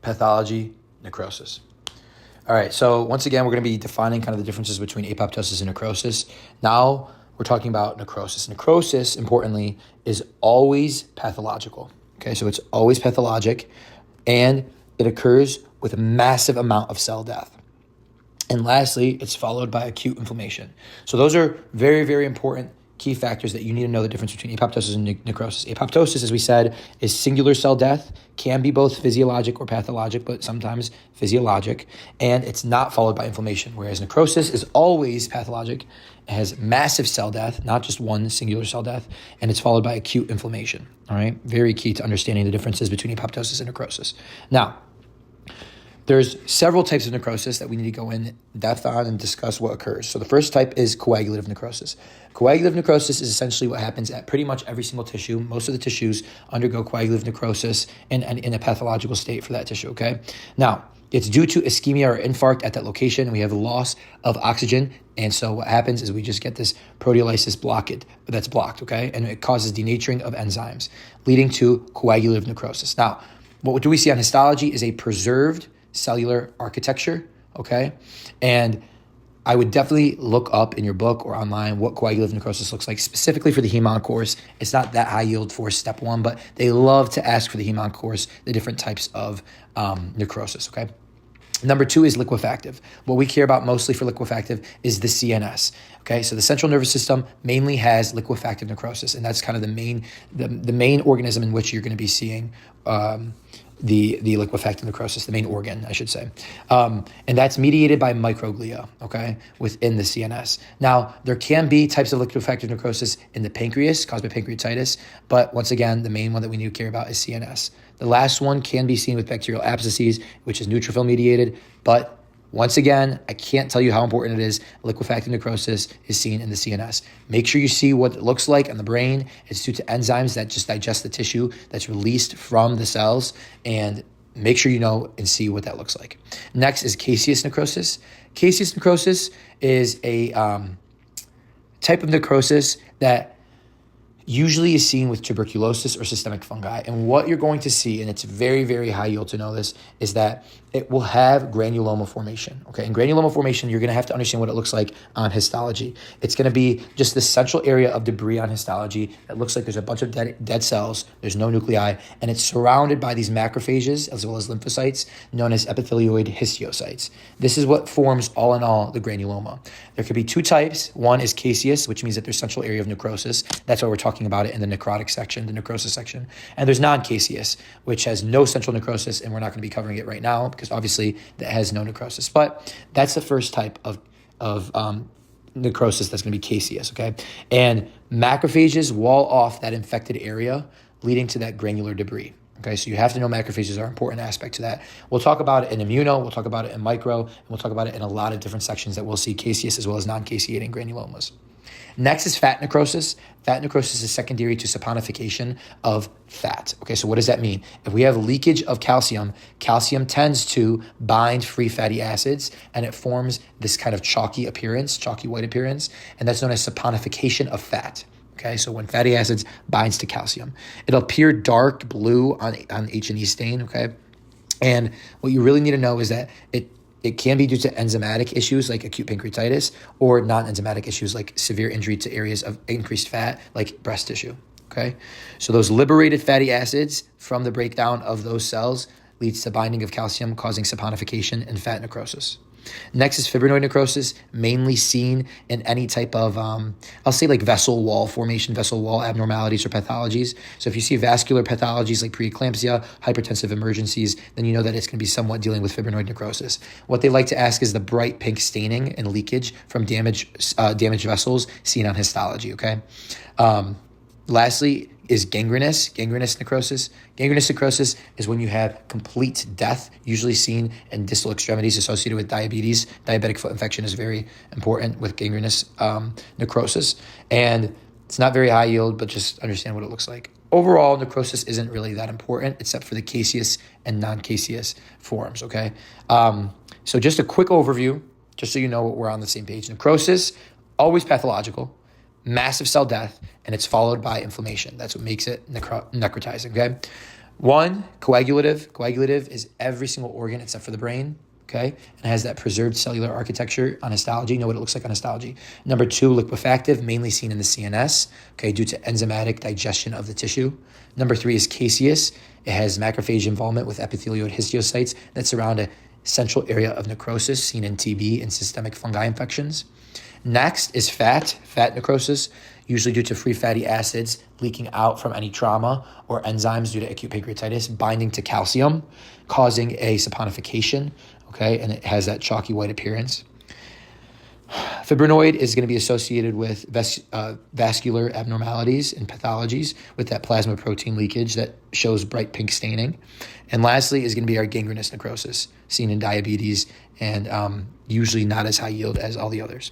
pathology, necrosis. All right, so once again, we're going to be defining kind of the differences between apoptosis and necrosis. Now we're talking about necrosis. Necrosis, importantly, is always pathological. Okay, so it's always pathologic, and it occurs with a massive amount of cell death. And lastly, it's followed by acute inflammation. So those are very, very important key factors that you need to know the difference between apoptosis and necrosis. Apoptosis, as we said, is singular cell death, can be both physiologic or pathologic, but sometimes physiologic, and it's not followed by inflammation, whereas necrosis is always pathologic. It has massive cell death, not just one singular cell death, and it's followed by acute inflammation, all right? Very key to understanding the differences between apoptosis and necrosis. Now, there's several types of necrosis that we need to go in depth on and discuss what occurs. So the first type is coagulative necrosis. Coagulative necrosis is essentially what happens at pretty much every single tissue. Most of the tissues undergo coagulative necrosis in a pathological state for that tissue, okay? Now, it's due to ischemia or infarct at that location, and we have a loss of oxygen. And so what happens is we just get this proteolysis that's blocked, okay? And it causes denaturing of enzymes, leading to coagulative necrosis. Now, what do we see on histology is a preserved cellular architecture, okay? And I would definitely look up in your book or online what coagulative necrosis looks like, specifically for the Hem-Onc course. It's not that high yield for step one, but they love to ask for the Hem-Onc course, the different types of necrosis, okay? Number two is liquefactive. What we care about mostly for liquefactive is the CNS. Okay, so the central nervous system mainly has liquefactive necrosis, and that's kind of the main organism in which you're going to be seeing the liquefactive necrosis, the main organ, I should say. And that's mediated by microglia, okay, within the CNS. Now, there can be types of liquefactive necrosis in the pancreas caused by pancreatitis, but once again, the main one that we need to care about is CNS. The last one can be seen with bacterial abscesses, which is neutrophil mediated, but once again, I can't tell you how important it is. Liquefactive necrosis is seen in the CNS. Make sure you see what it looks like on the brain. It's due to enzymes that just digest the tissue that's released from the cells, and make sure you know and see what that looks like. Next is caseous necrosis. Caseous necrosis is a type of necrosis that usually is seen with tuberculosis or systemic fungi. And what you're going to see, and it's very, very high yield to know this, is that it will have granuloma formation, okay? And granuloma formation, you're gonna have to understand what it looks like on histology. It's gonna be just the central area of debris on histology that looks like there's a bunch of dead cells, there's no nuclei, and it's surrounded by these macrophages as well as lymphocytes known as epithelioid histiocytes. This is what forms, all in all, the granuloma. There could be two types. One is caseous, which means that there's central area of necrosis. That's why we're talking about it in the necrotic section, the necrosis section. And there's non-caseous, which has no central necrosis, and we're not gonna be covering it right now because obviously that has no necrosis. But that's the first type of necrosis that's going to be caseous, okay? And macrophages wall off that infected area, leading to that granular debris, okay? So you have to know macrophages are an important aspect to that. We'll talk about it in immuno, we'll talk about it in micro, and we'll talk about it in a lot of different sections that we'll see caseous as well as non-caseating granulomas. Next is fat necrosis. Fat necrosis is secondary to saponification of fat. Okay, so what does that mean? If we have leakage of calcium, calcium tends to bind free fatty acids, and it forms this kind of chalky white appearance, and that's known as saponification of fat. Okay, so when fatty acids binds to calcium, it'll appear dark blue on H&E stain, okay? And what you really need to know is that it can be due to enzymatic issues like acute pancreatitis or non-enzymatic issues like severe injury to areas of increased fat like breast tissue, okay? So those liberated fatty acids from the breakdown of those cells leads to binding of calcium, causing saponification and fat necrosis. Next is fibrinoid necrosis, mainly seen in any type of, I'll say like vessel wall formation, vessel wall abnormalities or pathologies. So if you see vascular pathologies like preeclampsia, hypertensive emergencies, then you know that it's going to be somewhat dealing with fibrinoid necrosis. What they like to ask is the bright pink staining and leakage from damaged vessels seen on histology, okay? Lastly is gangrenous necrosis. Gangrenous necrosis is when you have complete death, usually seen in distal extremities associated with diabetes. Diabetic foot infection is very important with gangrenous necrosis. And it's not very high yield, but just understand what it looks like. Overall, necrosis isn't really that important except for the caseous and non-caseous forms, okay? So just a quick overview, just so you know we're on the same page. Necrosis, always pathological, massive cell death, and it's followed by inflammation. That's what makes it necrotizing, okay? One, coagulative. Coagulative is every single organ except for the brain, okay? And it has that preserved cellular architecture on histology. You know what it looks like on histology. Number two, liquefactive, mainly seen in the CNS, okay, due to enzymatic digestion of the tissue. Number three is caseous. It has macrophage involvement with epithelioid histiocytes that surround a central area of necrosis seen in TB and systemic fungi infections. Next is fat necrosis, usually due to free fatty acids leaking out from any trauma or enzymes due to acute pancreatitis binding to calcium, causing a saponification, okay, and it has that chalky white appearance. Fibrinoid is going to be associated with vascular abnormalities and pathologies with that plasma protein leakage that shows bright pink staining. And lastly is going to be our gangrenous necrosis, seen in diabetes and usually not as high yield as all the others.